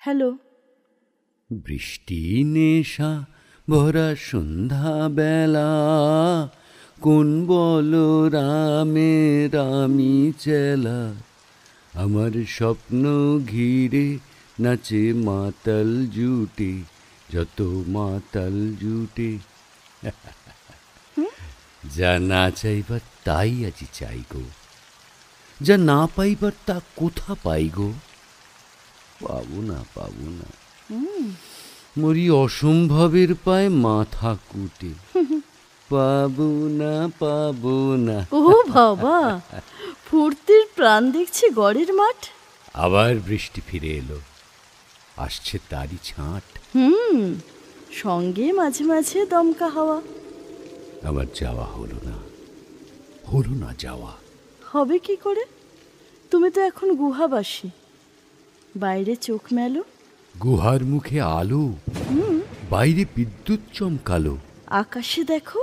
Hello. বৃষ্টি নেশা ভরা সন্ধ্যাবেলা, কোন বলো রামের আমি চেলা, আমার স্বপ্ন ঘিরে নাচে মাতাল জুটে, যত মাতাল জুটে। যা না চাইবার তাই আজি চাই গো, যা না পাইবার তা কোথা পাই গো। পাবো না পাবো না, মরি অসম্ভবের পায় মাথা কুটে। পাবো না পাবো না। ও বাবা, ফুর্তির প্রাণ দেখছি গড়ের মাঠ। আবার বৃষ্টি ফিরে এলো, আসছে তারই ছাঁট। সঙ্গে মাঝে মাঝে দমকা হাওয়া। আমার যাওয়া হলো না, হলো না যাওয়া। হবে কি করে? তুমি তো এখন গুহাবাসী, বাইরে চোখ মেলো। গুহার মুখে আলো, বাইরে বিদ্যুৎ চমকালো। আকাশে দেখো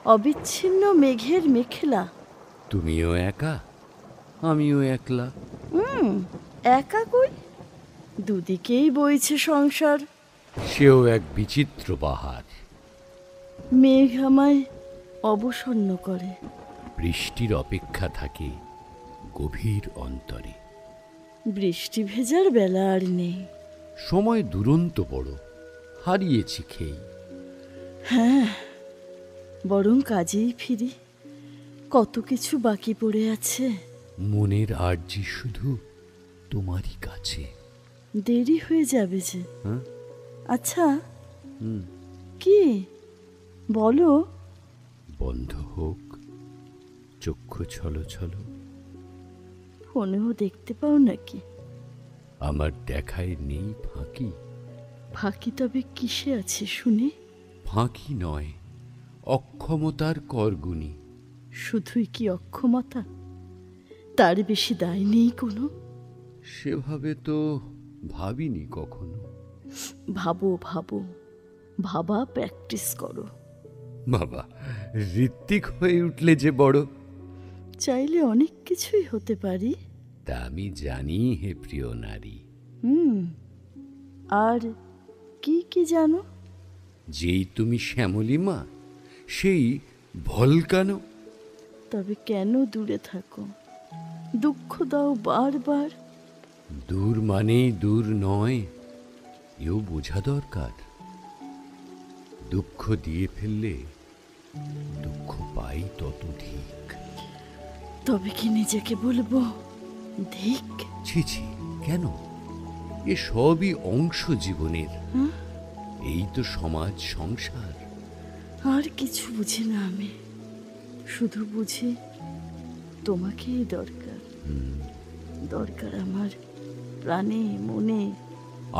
অবিচ্ছিন্ন মেঘের মেখেলা। তুমিও একা, আমিও একলা। একা কই, দুদিকেই বইছে সংসার। সেও এক বিচিত্র বাহার। মেঘ আমায় অবসন্ন করে। বৃষ্টির অপেক্ষা থাকে গভীর অন্তরে। বৃষ্টি ভেজার বেলা আর নেই। সময় দুরন্ত বড়, হারিয়েছি খেই। হ্যাঁ, বরং কাজেই ফিরি, কত কিছু বাকি পড়ে আছে। মনের আর্জি শুধু তোমারই কাছে। দেরি হয়ে যাবে যে। হ্যাঁ? আচ্ছা, কি বলো? বন্ধ হোক চক্ষু ছলো ছলো। ফোনেও দেখতে পাও নাকি? আমার দেখায় নেই ফাঁকি। ফাঁকি তবে কিসে আছে শুনি? ফাঁকি নয়, অক্ষমতার করগুনি। শুধুই কি অক্ষমতা? তার বেশি দায় নেই কোনো? সেভাবে তো ভাবিনি কখনো। ভাবো ভাবো, ভাবা প্র্যাকটিস করো। বাবা, ঋত্বিক হয়ে উঠলে যে বড়। চাইলে অনেক কিছুই হতে পারি। তা আমি জানি হে প্রিয় নারী। আর কি কি জানো? যেই তুমি শ্যামলী মা, সেই ভলকানো। তবে কেন দূরে থাকো, দুঃখ দাও বারবার? দূর মানেই দূর নয়, এও বোঝা দরকার। দুঃখ দিয়ে ফেললে দুঃখ পাই ততোধিক। তবে কি নিজেকে বলবো ধিক? ছি ছি, কেন? এ সবই অংশ জীবনের। এই তো সমাজ সংসার। আর কিছু বুঝি না আমি, শুধু বুঝি তোমাকেই দরকার। দরকার আমার প্রাণে মনে।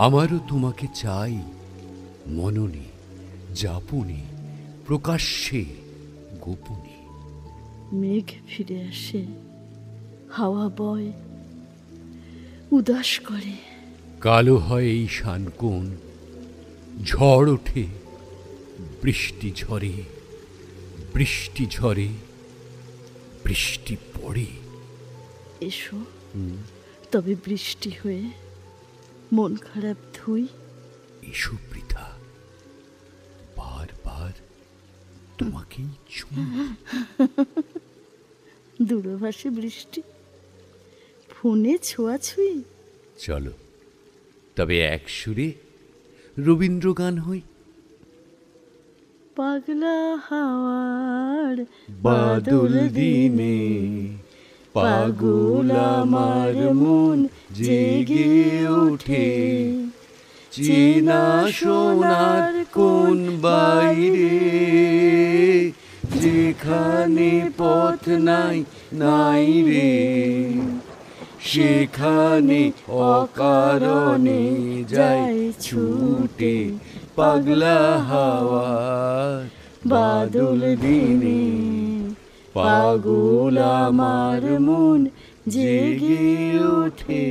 আমারও তোমাকে চাই, মননে, যাপনে, প্রকাশ্যে, গোপনে। মেঘ ফিরে আসে, হাওয়া বয়, উদাস করে। কালো হয় এই শানকোণ, ঝড় ওঠে, বৃষ্টি ঝরে, বৃষ্টি ঝরে, বৃষ্টি পড়ে। এসো তবে বৃষ্টি হয়ে মন খারাপ ধুই। এসো বৃথা, বারবার তোমাকেই ছুঁই। দূরভাষে বৃষ্টি, ফোনে ছোঁয়াছুঁই। চলো তবে এক সুরে রবীন্দ্র গান হই। পাগলা হাওয়ার বাদল দিনে পাগল আমার মন জেগে ওঠে, চেনা সোনার কোন বাইরে, যেখানে পথ নাই নাই রে, সেখানে অকারণে যায় ছুটে পাগলা হাওয়ার বাদল দিনে। পাগল আমার মন জেগে ওঠে।